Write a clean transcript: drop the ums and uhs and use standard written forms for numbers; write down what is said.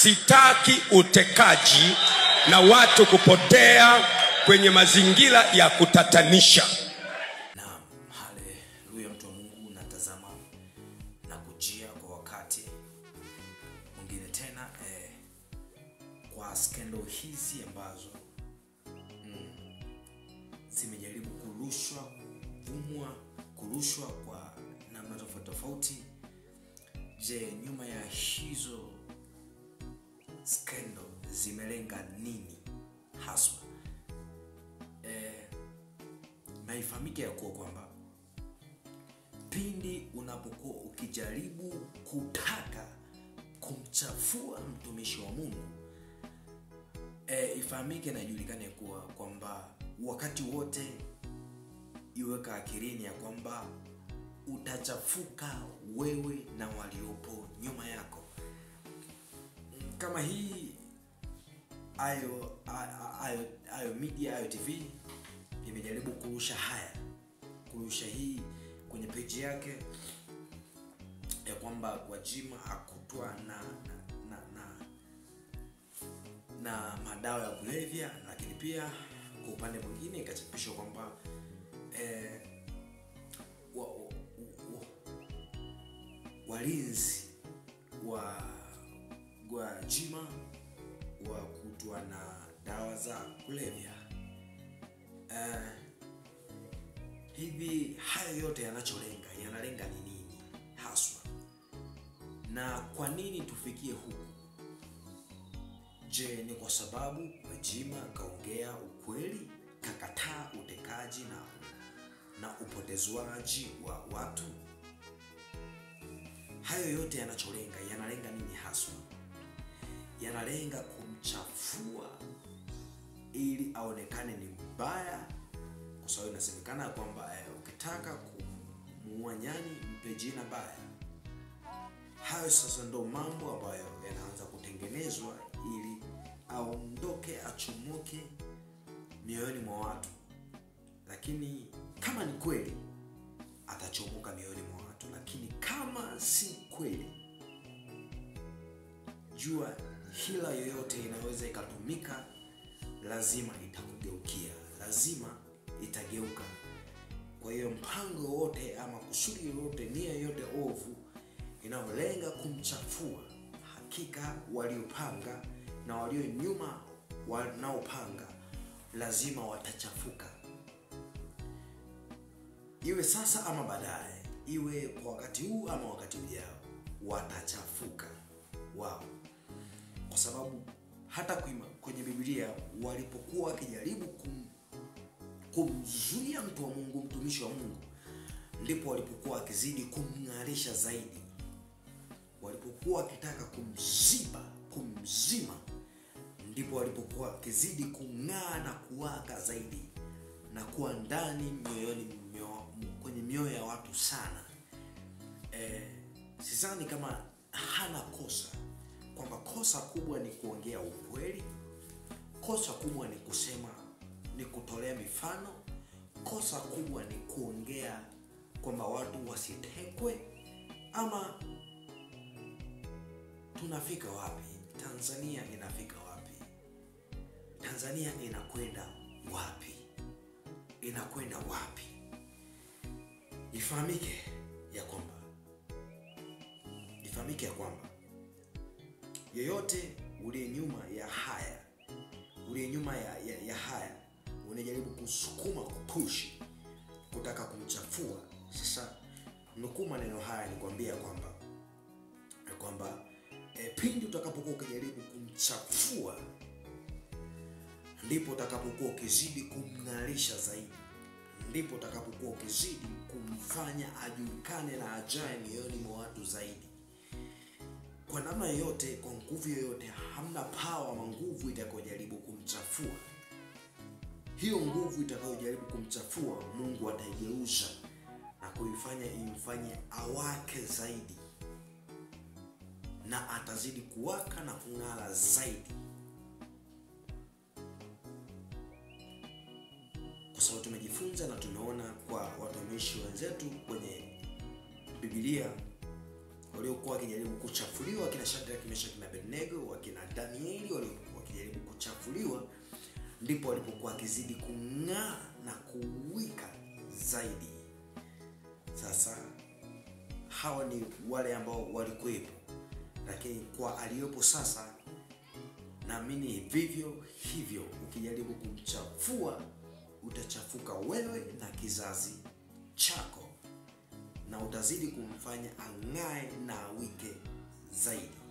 Sitaki utekaji na watu kupotea kwenye mazingira ya kutatanisha. Naam, haleluya mtu wa Mungu, natazama na kujia kwa wakati mwingine tena kwa skendo hizi ambazo zimejaribu kurushwa kwa namna tofauti. Je, nyuma ya hizo skendo zimelenga nini haswa? Na ifahamike ya kuwa kwamba pindi unapokuwa ukijaribu kutaka kumchafua mtumishi wa Mungu, ifahamike na ijulikane kuwa kwamba wakati wote iweka akilini ya kwamba utachafuka wewe na waliopo nyuma yako. Kama hii Ayo Media, Ayo TV imejaribu kurusha hii kwenye page yake ya kwamba Gwajima akutwa na madawa ya kulevya, lakini pia kwa upande mwingine ikachapishwa kwamba walinzi wa Gwajima wakutwa na dawa za kulevya. Hivi hayo yote yanalenga ni nini haswa? Na kwa nini tufikie huku? Je, ni kwa sababu Gwajima kaongea ukweli, kakataa utekaji na upotezwaji wa watu? Hayo yote yanalenga nini haswa? Yanalenga kumchafua ili aonekane ni mbaya, kwa sababu inasemekana kwamba ukitaka kumuua nyani mpe jina baya. Hayo sasa ndo mambo ambayo yanaanza kutengenezwa ili aondoke, achomoke mioyoni mwa watu. Lakini kama ni kweli atachomoka mioyoni mwa watu, lakini kama si kweli, jua hila yoyote inaweza ikatumika, lazima itakugeukia, lazima itageuka. Kwa hiyo mpango wote ama kusudi yote, nia yote ovu inayolenga kumchafua, hakika waliopanga na walio nyuma wanaopanga lazima watachafuka. Iwe sasa ama baadaye, iwe kwa wakati huu ama wakati ujao, watachafuka wao. Kwa sababu hata kwenye Biblia walipokuwa wakijaribu kumzuia mtu wa Mungu, mtumishi wa Mungu, ndipo walipokuwa wakizidi kumng'arisha zaidi. Walipokuwa wakitaka kumzima, ndipo walipokuwa wakizidi kung'aa na kuwaka zaidi na kuwa ndani kwenye mioyo ya watu sana. Sidhani kama hana kosa, kwamba kosa kubwa ni kuongea ukweli, kosa kubwa ni kusema, ni kutolea mifano, kosa kubwa ni kuongea kwamba watu wasitekwe. Ama tunafika wapi? Tanzania inafika wapi? Tanzania inakwenda wapi? Inakwenda wapi? Ifahamike ya kwamba yeyote uliye nyuma ya haya unajaribu kusukuma, kupush, kutaka kumchafua. Sasa nukuu maneno haya nikwambia kwamba pindi utakapokuwa ukijaribu kumchafua, ndipo utakapokuwa ukizidi kumng'arisha zaidi, ndipo utakapokuwa ukizidi kumfanya ajulikane na ajaye mioyoni mwa watu zaidi. Kwa namna yoyote, kwa nguvu yoyote, hamna power ama nguvu itakayojaribu kumchafua. Hiyo nguvu itakayojaribu kumchafua, Mungu ataigeuza na kuifanya imfanye awake zaidi, na atazidi kuwaka na kung'ara zaidi. Kwa sababu tumejifunza na tumeona kwa watumishi wenzetu kwenye Biblia waliokuwa wakijaribu kuchafuliwa, kina Shadraka, Meshaki na Abednego, wakina kuchafuliwa, ndipo alipokuwa akizidi kung'aa na kuwika zaidi. Sasa hawa ni wale ambao walikuwepo, lakini kwa aliyopo sasa, naamini vivyo hivyo ukijaribu kumchafua utachafuka wewe na kizazi chako, na utazidi kumfanya ang'ae na awike zaidi.